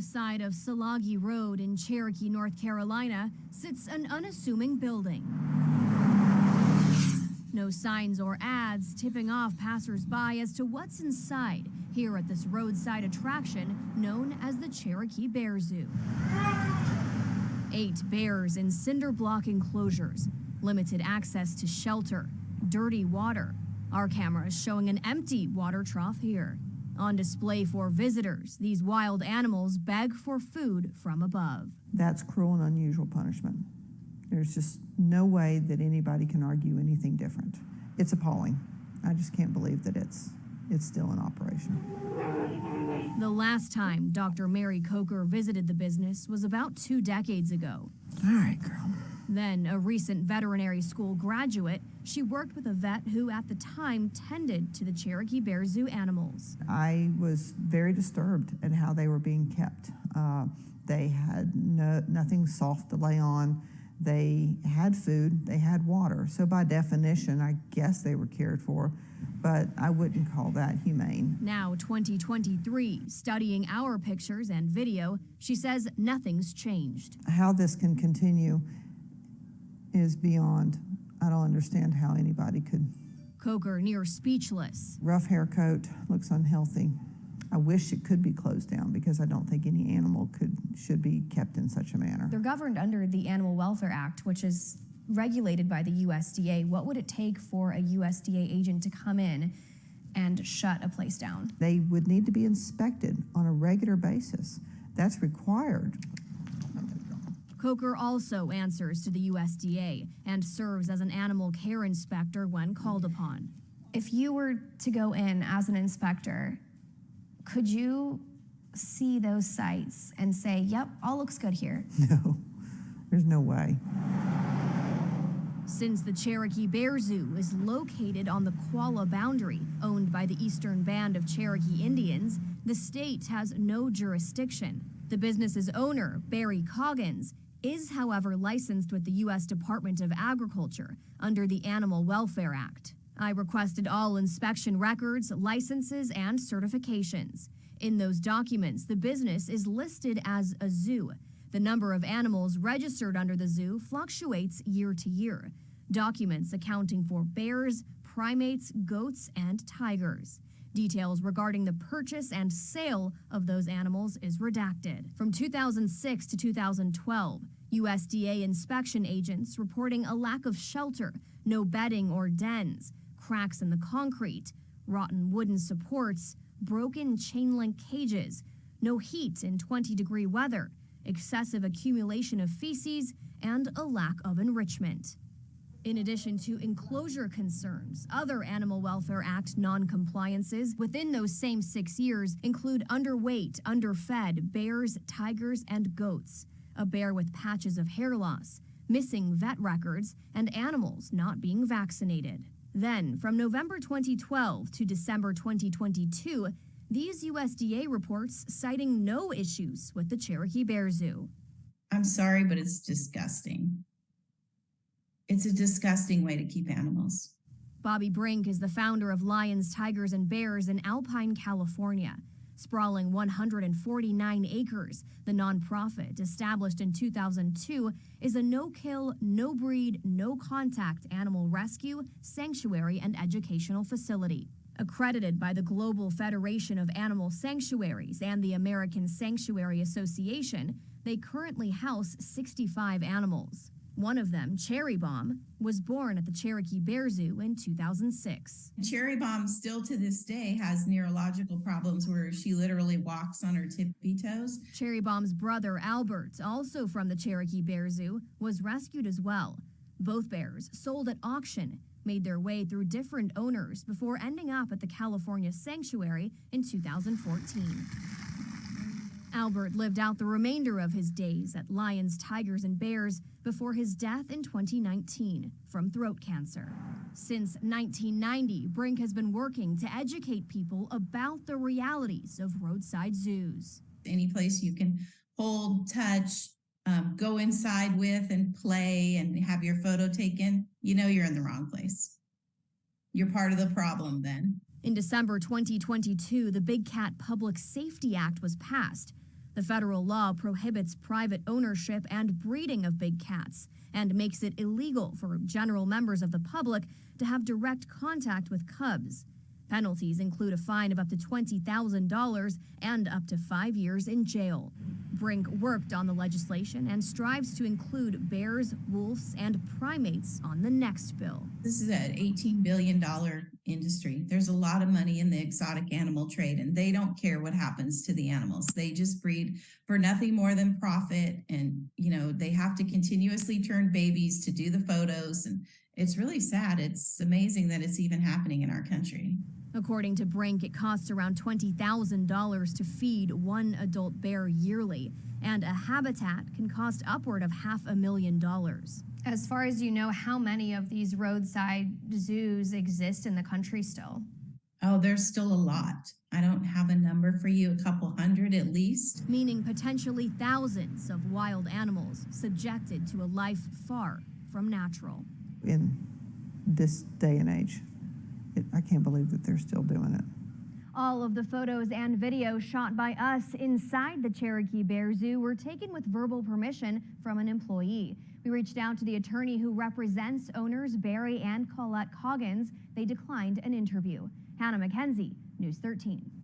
the side of Salagi Road in Cherokee, North Carolina, sits an unassuming building. No signs or ads tipping off passersby as to what's inside here at this roadside attraction known as the Cherokee Bear Zoo. 8 bears in cinder block enclosures, limited access to shelter, dirty water. Our cameras showing an empty water trough here. On display for visitors, these wild animals beg for food from above. That's cruel and unusual punishment. There's just no way that anybody can argue anything different. It's appalling. I just can't believe that it's still in operation. The last time Dr. Mary Coker visited the business was about 2 decades ago. All right, girl. Then, a recent veterinary school graduate, she worked with a vet who at the time tended to the Cherokee Bear Zoo animals. I was very disturbed at how they were being kept. They had nothing soft to lay on. They had food, they had water. So by definition, I guess they were cared for, but I wouldn't call that humane. Now, 2023, studying our pictures and video, she says nothing's changed. How this can continue is beyond. I don't understand how anybody could. Coker near speechless. Rough hair coat, looks unhealthy. I wish it could be closed down because I don't think any animal should be kept in such a manner. They're governed under the Animal Welfare Act, which is regulated by the USDA. What would it take for a USDA agent to come in and shut a place down? They would need to be inspected on a regular basis. That's required. Coker also answers to the USDA and serves as an animal care inspector when called upon. If you were to go in as an inspector, could you see those sites and say, yep, all looks good here? No, there's no way. Since the Cherokee Bear Zoo is located on the Qualla boundary, owned by the Eastern Band of Cherokee Indians, the state has no jurisdiction. The business's owner, Barry Coggins, is, however, licensed with the U.S. Department of Agriculture under the Animal Welfare Act. I requested all inspection records, licenses, and certifications. In those documents, the business is listed as a zoo. The number of animals registered under the zoo fluctuates year to year. Documents accounting for bears, primates, goats, and tigers. Details regarding the purchase and sale of those animals is redacted. From 2006 to 2012, USDA inspection agents reporting a lack of shelter, no bedding or dens, cracks in the concrete, rotten wooden supports, broken chain link cages, no heat in 20-degree weather, excessive accumulation of feces, and a lack of enrichment. In addition to enclosure concerns, other Animal Welfare Act non-compliances within those same 6 years include underweight, underfed bears, tigers, and goats, a bear with patches of hair loss, missing vet records, and animals not being vaccinated. Then, from November 2012 to December 2022, these USDA reports citing no issues with the Cherokee Bear Zoo. I'm sorry, but it's disgusting. It's a disgusting way to keep animals. Bobby Brink is the founder of Lions, Tigers, and Bears in Alpine, California. Sprawling 149 acres, the nonprofit, established in 2002, is a no-kill, no-breed, no-contact animal rescue, sanctuary, and educational facility. Accredited by the Global Federation of Animal Sanctuaries and the American Sanctuary Association, they currently house 65 animals. One of them, Cherry Bomb, was born at the Cherokee Bear Zoo in 2006. Cherry Bomb still to this day has neurological problems where she literally walks on her tippy toes. Cherry Bomb's brother, Albert, also from the Cherokee Bear Zoo, was rescued as well. Both bears, sold at auction, made their way through different owners before ending up at the California Sanctuary in 2014. Albert lived out the remainder of his days at Lions, Tigers, and Bears before his death in 2019 from throat cancer. Since 1990, Brink has been working to educate people about the realities of roadside zoos. Any place you can hold, touch, go inside with and play and have your photo taken, you know you're in the wrong place. You're part of the problem then. In December 2022, the Big Cat Public Safety Act was passed. The federal law prohibits private ownership and breeding of big cats and makes it illegal for general members of the public to have direct contact with cubs. Penalties include a fine of up to $20,000 and up to 5 years in jail. Brink worked on the legislation and strives to include bears, wolves, and primates on the next bill. This is an $18 billion industry. There's a lot of money in the exotic animal trade, and they don't care what happens to the animals. They just breed for nothing more than profit. And, they have to continuously turn babies to do the photos. And it's really sad. It's amazing that it's even happening in our country. According to Brink, it costs around $20,000 to feed one adult bear yearly, and a habitat can cost upward of $500,000. As far as you know, how many of these roadside zoos exist in the country still? Oh, there's still a lot. I don't have a number for you, a couple hundred at least. Meaning potentially thousands of wild animals subjected to a life far from natural. In this day and age, I can't believe that they're still doing it. All of the photos and videos shot by us inside the Cherokee Bear Zoo were taken with verbal permission from an employee. We reached out to the attorney who represents owners Barry and Colette Coggins. They declined an interview. Hannah McKenzie, News 13.